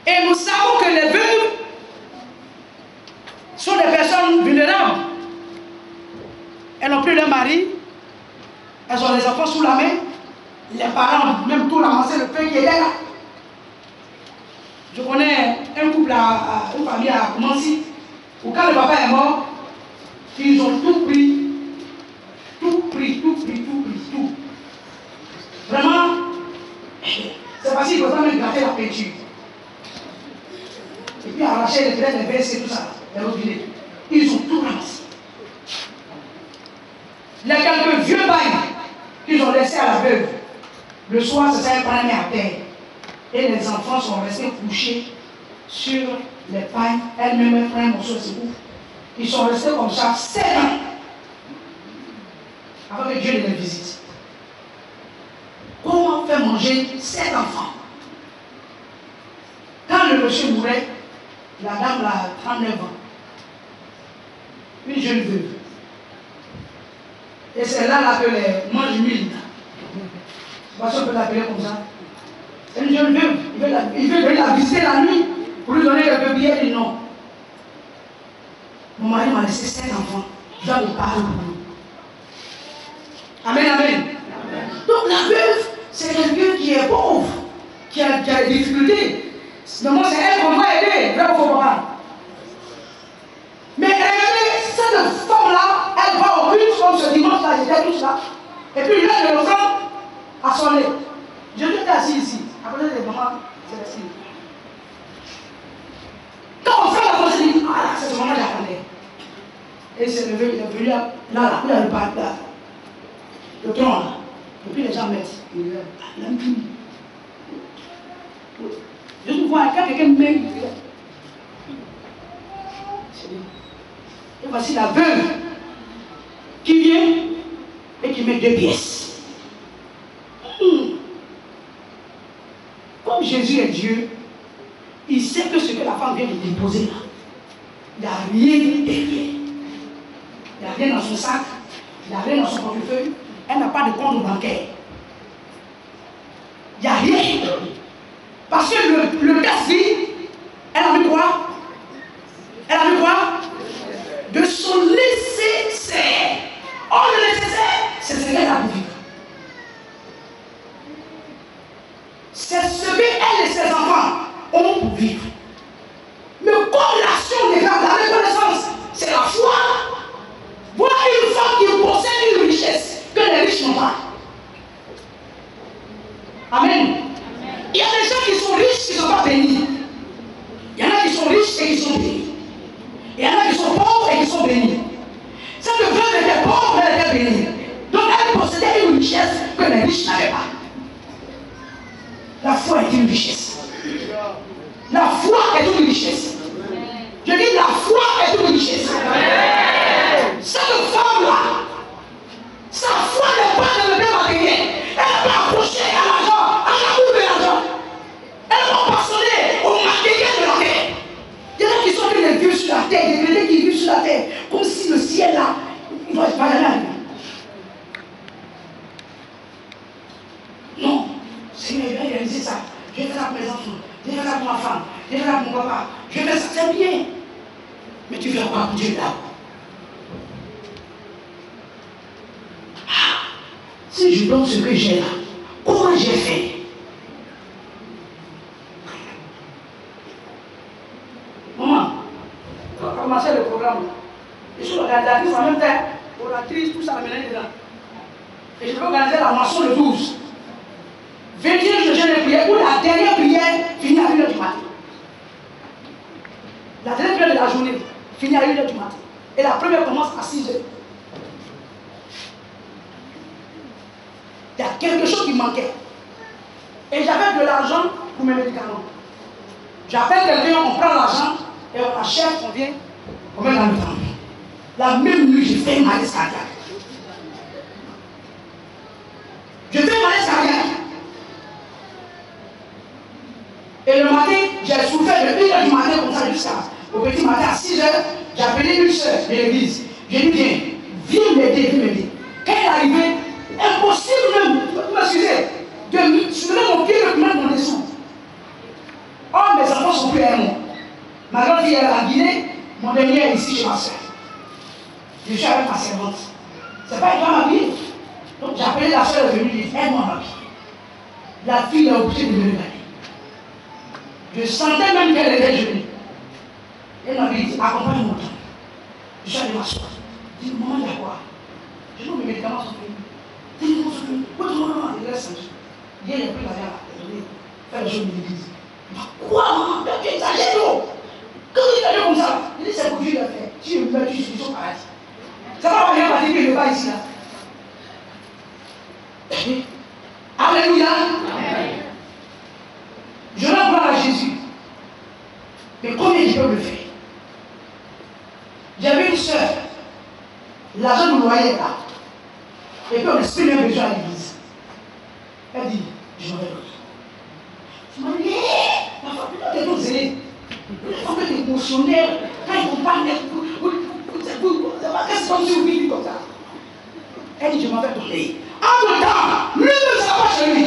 Et nous savons que les veuves sont des personnes vulnérables. Elles n'ont plus leur mari. Elles ont les enfants sous la main. Les parents, même tout ramasser le pain qui est là. Je connais un couple, une famille à Mansi, où quand le papa est mort, ils ont tout pris. Tout. Vraiment, c'est facile, il faut même gratter la peinture. Et puis arracher les fenêtres, les verres et tout ça, les robinets. Ils ont tout ramassé. Il y a quelques vieux bails qu'ils ont laissés à la veuve. Le soir, c'est ça, elle prend à terre. Et les enfants sont restés couchés sur les pailles. Elle-même, elle prend un morceau de secours. Ils sont restés comme ça 7 ans. Avant que Dieu les visite. Comment faire manger 7 enfants? Quand le monsieur mourait, la dame a 39 ans. Une jeune veuve. Et c'est là que les mange mille. Parce qu'on peut l'appeler comme ça. C'est une jeune veuve. Il veut venir la visiter la nuit pour lui donner quelques billets. Il dit non. Mon mari m'a laissé 7 enfants. Je dois me parler pour lui. Amen, amen. Donc la veuve, c'est quelqu'un qui est pauvre, qui a des difficultés. Normalement, c'est elle qu'on doit aider. Là, il faut voir. Mais cette femme-là, elle va au bus comme ce dimanche-là, j'étais tous là. Et puis il a le l'offrande à son nez. Je suis assis ici. Après les mamans, c'est assis. Quand on fait la chose, il dit, ah là, c'est ce moment que j'attendais. Et c'est levé, il est venu là, où il y a le parc là. Le tronc là. Et puis les gens mettent. Il est là. Je te vois, quand quelqu'un me met, et voici la veuve qui vient et qui met 2 pièces. Comme Jésus est Dieu, il sait que ce que la femme vient de déposer là, il n'y a rien derrière. Il n'y a rien dans son sac, il n'y a rien dans son portefeuille, elle n'a pas de compte bancaire. Il n'y a rien. Parce que le texte dit, elle a mis quoi? Elle a mis quoi? De son nécessaire. Or, le nécessaire, c'est ce qu'elle a pour vivre. C'est ce qu'elle et ses enfants ont pour vivre. Mais comme l'action des gars, la reconnaissance, c'est la foi. Voilà une femme qui possède une richesse que les riches n'ont pas. Amen. Il y a des gens qui sont riches qui ne sont pas bénis. Il y en a qui sont riches et qui sont bénis. Il y en a qui sont pauvres et qui sont bénis. Cette veuve était pauvre, elle était bénie. Donc elle possédait une richesse que les riches n'avaient pas. La foi est une richesse. La foi est une richesse. Je dis la foi est une richesse. Cette femme-là, sa foi n'est pas dans le bien matériel. Elle n'est pas accrochée à l'argent, à l'amour de l'argent. Elle n'est pas passionnée au matériel de la terre. Il y en a qui sont que des vieux sur la terre, des chrétiens qui vivent sur la terre, comme si le ciel là, il va pas y aller. Non, Seigneur, il va réaliser ça. Je vais faire ça pour mes enfants, je vais faire ça pour ma femme, je vais faire ça pour mon papa, je vais faire ça, c'est bien. Mais tu vas pas pour Dieu là. Ah, si je donne ce que j'ai là, comment j'ai fait? Maman, on a commencé le programme. Je suis organisatrice en même temps, oratrice, tout ça, maintenant dedans. Et je vais organiser la moisson le 12. 21 je jeûne et prière pour la dernière prière finit à 1h du matin. La dernière prière de la journée finit à 1h du matin. Et la première commence à 6 heures. Il y a quelque chose qui manquait. Et j'avais de l'argent pour mes médicaments. J'appelle quelqu'un, on prend l'argent et on achète, on vient, on met dans le temps. La même nuit, j'ai fait un malaise cardiaque. Je fais un malaise cardiaque. Et le matin, j'ai souffert de 1h du matin comme ça jusqu'au petit matin à 6h. J'ai appelé une soeur de l'église. J'ai dit, viens m'aider, viens m'aider. Quand elle est arrivée, impossible même, vous m'excusez, de soulever mon pied et de mettre mon descente. Oh, mes enfants sont plus à moi. Ma grande fille est en Guinée, mon dernier est ici chez ma soeur. Je suis avec ma servante. C'est pas elle qui m'a m'habiller. Donc j'ai appelé la soeur, elle est venue, elle dit, aide-moi à m'habiller. La fille est obligée de me regarder. Je sentais même qu'elle était gelée. Elle m'avait dit, accompagne-moi. Je suis allé m'asseoir. Je dis, maman, il y a quoi? Je dis, mes médicaments sont finis. Dis-moi, sont finis. Où est-ce que maman? Il reste un jour. Hier, il a pris la verre, il a fait le jour de l'église. Il m'a dit, quoi, maman? Tu exagères, non? Comment tu exagères comme ça? Il dit, c'est pour Dieu de faire. Si je me mets, je suis au paradis. Ça va bien passer que je vais ici, là. Alléluia. Amen. Je rends gloire à Jésus. Mais combien je peux le faire? J'avais une soeur. L'argent du loyer est là. Et puis on exprime un besoin à l'église. Elle dit, je m'en vais donner. Je m'en dis, la femme, tu es trop zélée. La femme, tu es émotionnelle. Quand ils vont pas naître, qu'est-ce qu'on dit au vide comme ça? Elle dit, je m'en vais donner. En même temps, lui-même, ça va chez lui.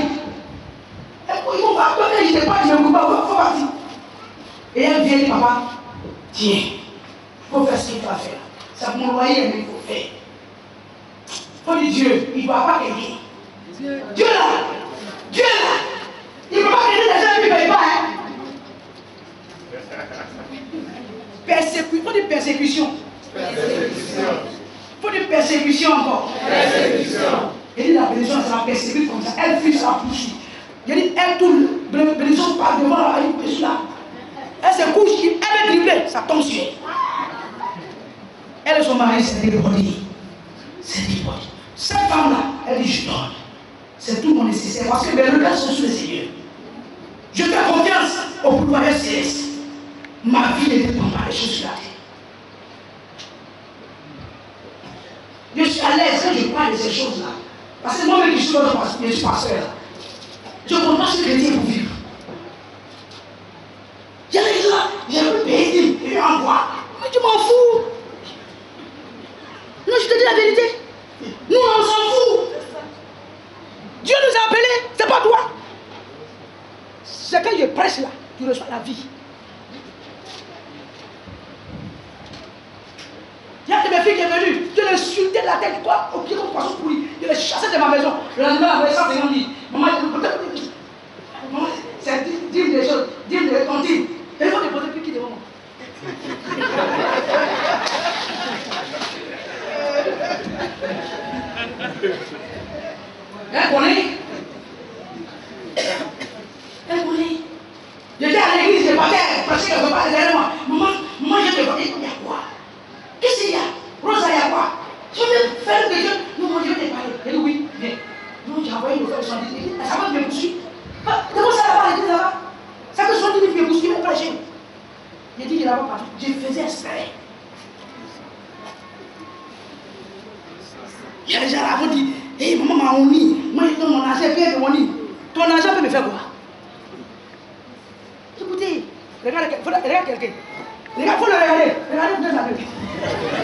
Ils vont pas donner, je ne sais pas, je ne me pas, il faut partir. Et elle vient, dit, papa, tiens, il faut faire ce qu'il faut faire. C'est pour mon loyer, mais il faut faire. Il faut dire Dieu, il ne doit pas aider. Dieu là, il ne peut pas aider les gens qui ne payent pas. Il faut des persécutions. Il faut des persécutions encore. Et dit la bénédiction, ça la persécute comme ça. Elle fuit, ça la poursuit. Il dit, elle tourne, la bénédiction part devant la bénédiction là. Elle se couche, elle est dribblée, ça tombe sur elle. Elle et son mari, c'est débordé. C'est débordé. Cette femme-là, elle dit, je donne. C'est tout mon nécessaire. Parce que mes regards sont sur le Seigneur. Je fais confiance au pouvoir céleste. Ma vie ne dépend pas des choses sur la terre. Je suis à l'aise quand je parle de ces choses-là. Parce que moi-même, je suis pasteur. Je comprends ce chrétien pour vivre. Il y a des gens, j'ai un peu payé, et en bois. Mais tu m'en fous. Non, je te dis la vérité. Nous, on s'en fout. Dieu nous a appelés, c'est pas toi. C'est quand je prêche là, tu reçois la vie. Il y a de mes filles qui est venue, je l'ai insulté de la tête, quoi, au pied comme poisson pourri. Je l'ai chassé de ma maison. Le lendemain, après 150 000. Maman, c'est dire des choses, dire des tontines. Et il faut déposer plus qui devant moi. Elle connaît. Elle connaît. J'étais à l'église, je partais, prêcher quelque part derrière moi. Maman, je te vois, il y a quoi? Qu'est-ce qu'il y a? Rosa, il y a quoi? Je vais faire quelque chose. Non, moi, je vais te parler. Elle dit oui, viens. Non, j'ai envoyé le frère de 70 000. Ça va me poursuivre. Comment ça va l'église là-bas? Ça fait 70 000 me poursuivre, pas chez nous. J'ai dit, je n'avais pas fait. Je faisais exprès. Il y a des gens là qui disent, hé, maman m'a honni. Moi, je donne mon argent, paye de mon nid. Ton argent peut me faire quoi? Écoutez, regarde quelqu'un. Regarde, faut le regarder. Regardez, vous êtes là.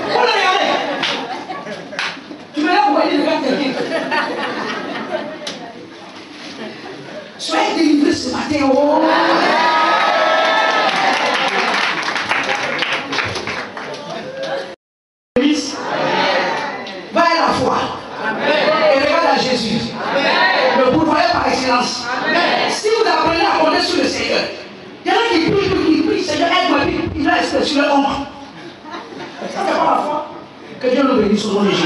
Faut le regarder. Tu me l'as pour aider, regarde quelqu'un. Soyez délivrés ce matin. Oh. Va à la foi. Et regarde à Jésus. Le pourvoyeur par excellence. Si vous apprenez à compter sur le Seigneur, il y en a qui prient, Seigneur, aide-moi, il va rester sur le ombre. Ça, c'est pas la foi. Que Dieu nous bénisse au nom de Jésus.